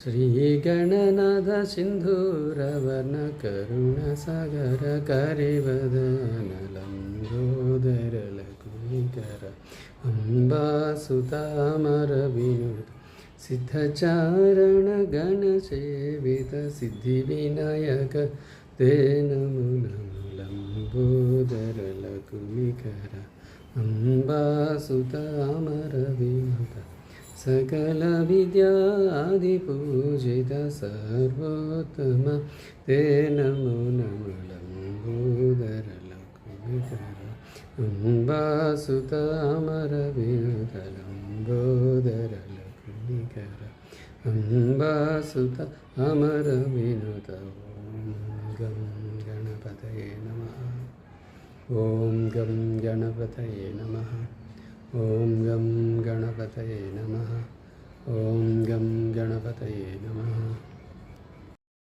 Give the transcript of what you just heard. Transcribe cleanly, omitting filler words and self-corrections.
श्रीगणनाथ सिन्धूरवर्णकरुणसागर करिवदन लम्बोदर लघुकर अम्बासुतामरविनुत सिद्धचारण गणसेवित सिद्धिविनायक ते नमो नमो लम्बोदर लघुकर अम्बासुतामरविनुत सकल विद्यादिपूजित सर्वोत्तम ते नमो नमो लम्बोदर लघुकर अम्बासुत अमरविनुत लम्बोदर लघुकर अम्बासुत अमरविनुत गं गणपतये नमः। ॐ गं गणपतये नमः। ॐ गं गणपतये नमः। ॐ गं गणपतये नमः।